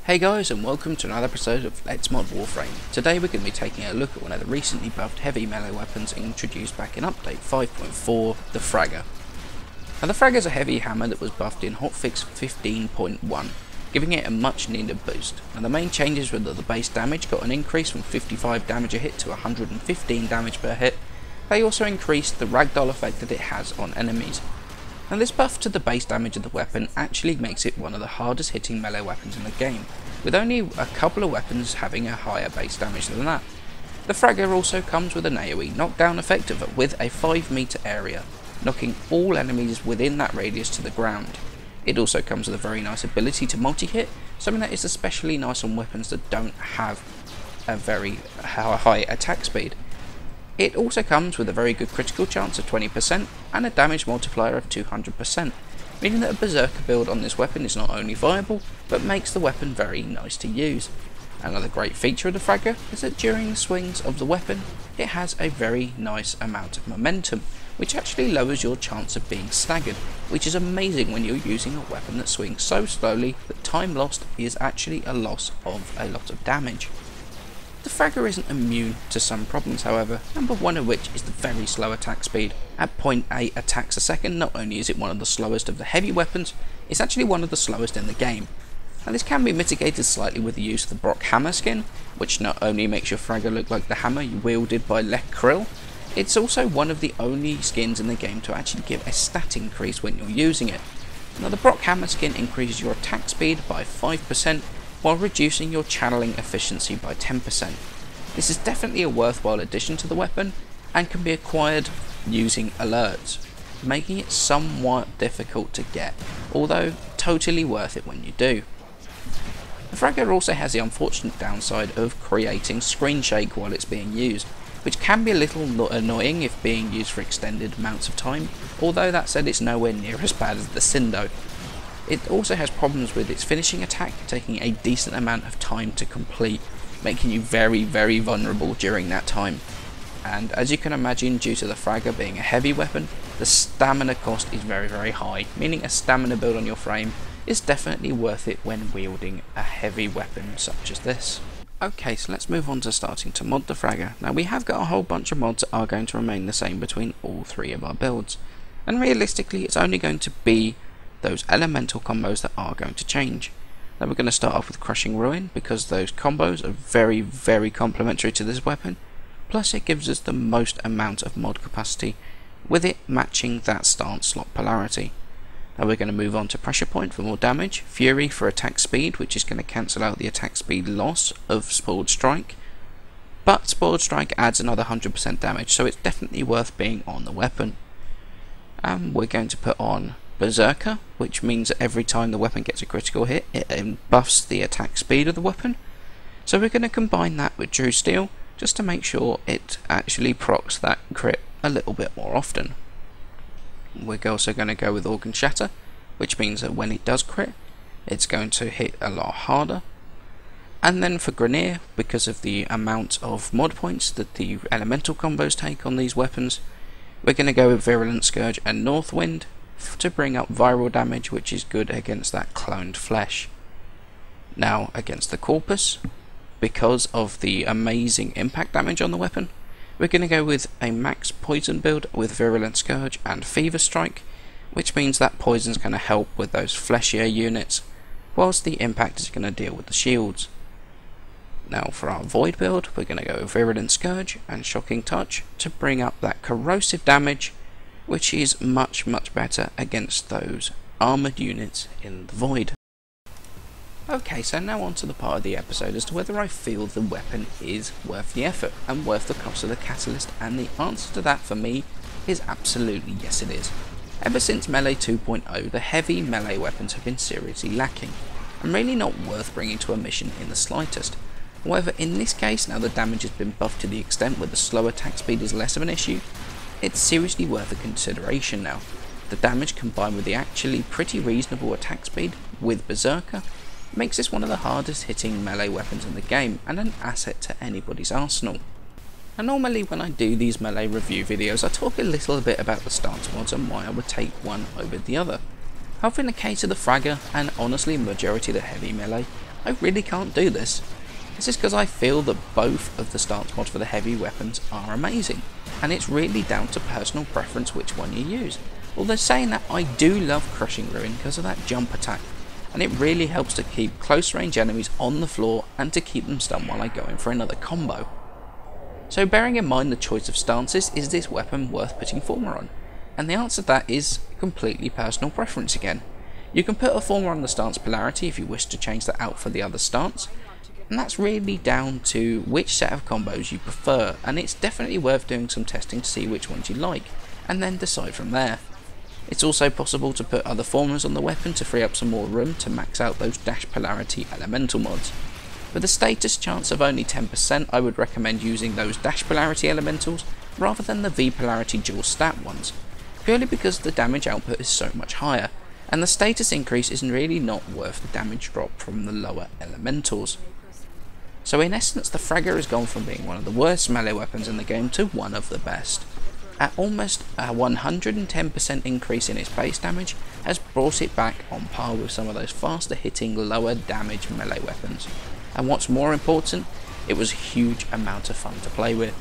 Hey guys, and welcome to another episode of Let's Mod Warframe. Today we're going to be taking a look at one of the recently buffed heavy melee weapons introduced back in update 5.4, the Fragor. Now the Fragor is a heavy hammer that was buffed in hotfix 15.1, giving it a much needed boost. Now the main changes were that the base damage got an increase from 55 damage a hit to 115 damage per hit. They also increased the ragdoll effect that it has on enemies. Now this buff to the base damage of the weapon actually makes it one of the hardest hitting melee weapons in the game, with only a couple of weapons having a higher base damage than that. The Fragor also comes with an AoE knockdown effect with a 5 meter area, knocking all enemies within that radius to the ground. It also comes with a very nice ability to multi-hit, something that is especially nice on weapons that don't have a very high attack speed. It also comes with a very good critical chance of 20% and a damage multiplier of 200%, meaning that a berserker build on this weapon is not only viable, but makes the weapon very nice to use. Another great feature of the Fragor is that during the swings of the weapon, it has a very nice amount of momentum, which actually lowers your chance of being staggered, which is amazing when you're using a weapon that swings so slowly that time lost is actually a loss of a lot of damage. The Fragor isn't immune to some problems, however, number one of which is the very slow attack speed. At 0.8 attacks a second, not only is it one of the slowest of the heavy weapons, it's actually one of the slowest in the game. Now this can be mitigated slightly with the use of the Brock hammer skin, which not only makes your Fragor look like the hammer wielded by Lech Krill, it's also one of the only skins in the game to actually give a stat increase when you're using it. Now the Brock hammer skin increases your attack speed by 5%, while reducing your channeling efficiency by 10%. This is definitely a worthwhile addition to the weapon, and can be acquired using alerts, making it somewhat difficult to get, although totally worth it when you do. The Fragor also has the unfortunate downside of creating screen shake while it's being used, which can be a little annoying if being used for extended amounts of time, although that said it's nowhere near as bad as the Sindo. It also has problems with its finishing attack taking a decent amount of time to complete, making you very vulnerable during that time. And as you can imagine, due to the Fragor being a heavy weapon, the stamina cost is very high, meaning a stamina build on your frame is definitely worth it when wielding a heavy weapon such as this. Okay, so let's move on to starting to mod the Fragor. Now we have got a whole bunch of mods that are going to remain the same between all three of our builds, and realistically it's only going to be those elemental combos that are going to change. Now we're going to start off with Crushing Ruin, because those combos are very complementary to this weapon, plus it gives us the most amount of mod capacity, with it matching that stance slot polarity. Now we're going to move on to Pressure Point for more damage, Fury for attack speed, which is going to cancel out the attack speed loss of Spoiled Strike, but Spoiled Strike adds another 100% damage, so it's definitely worth being on the weapon. And we're going to put on Berserker, which means that every time the weapon gets a critical hit, it buffs the attack speed of the weapon. So we're going to combine that with True Steel, just to make sure it actually procs that crit a little bit more often. We're also going to go with Organ Shatter, which means that when it does crit, it's going to hit a lot harder. And then for Grenier, because of the amount of mod points that the elemental combos take on these weapons, we're going to go with Virulent Scourge and Northwind to bring up viral damage, which is good against that cloned flesh. Now against the Corpus, because of the amazing impact damage on the weapon, we're going to go with a max poison build with Virulent Scourge and Fever Strike, which means that poison's going to help with those fleshier units, whilst the impact is going to deal with the shields. Now for our Void build, we're going to go with Virulent Scourge and Shocking Touch to bring up that corrosive damage, which is much better against those armoured units in the Void. Okay, so now on to the part of the episode as to whether I feel the weapon is worth the effort and worth the cost of the catalyst, and the answer to that for me is absolutely yes it is. Ever since Melee 2.0, the heavy melee weapons have been seriously lacking, and really not worth bringing to a mission in the slightest. However, in this case, now the damage has been buffed to the extent where the slow attack speed is less of an issue, it's seriously worth a consideration now. The damage combined with the actually pretty reasonable attack speed with Berserker makes this one of the hardest hitting melee weapons in the game, and an asset to anybody's arsenal. And normally when I do these melee review videos I talk a little bit about the stance mods and why I would take one over the other. However, in the case of the Fragor, and honestly majority of the heavy melee, I really can't do this. This is because I feel that both of the stance mods for the heavy weapons are amazing, and it's really down to personal preference which one you use. Although saying that, I do love Crushing Ruin because of that jump attack, and it really helps to keep close range enemies on the floor and to keep them stunned while I go in for another combo. So bearing in mind the choice of stances, is this weapon worth putting Former on? And the answer to that is completely personal preference again. You can put a Former on the stance polarity if you wish to change that out for the other stance, and that's really down to which set of combos you prefer, and it's definitely worth doing some testing to see which ones you like, and then decide from there. It's also possible to put other formers on the weapon to free up some more room to max out those dash polarity elemental mods. With a status chance of only 10%, I would recommend using those dash polarity elementals rather than the V polarity dual stat ones, purely because the damage output is so much higher, and the status increase is really not worth the damage drop from the lower elementals. So in essence, the Fragor has gone from being one of the worst melee weapons in the game to one of the best. At almost a 110% increase in its base damage has brought it back on par with some of those faster hitting, lower damage melee weapons. And what's more important, it was a huge amount of fun to play with,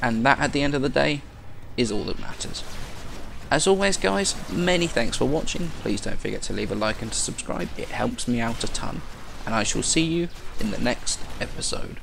and that at the end of the day is all that matters. As always guys, many thanks for watching. Please don't forget to leave a like and to subscribe, it helps me out a ton, and I shall see you in the next episode.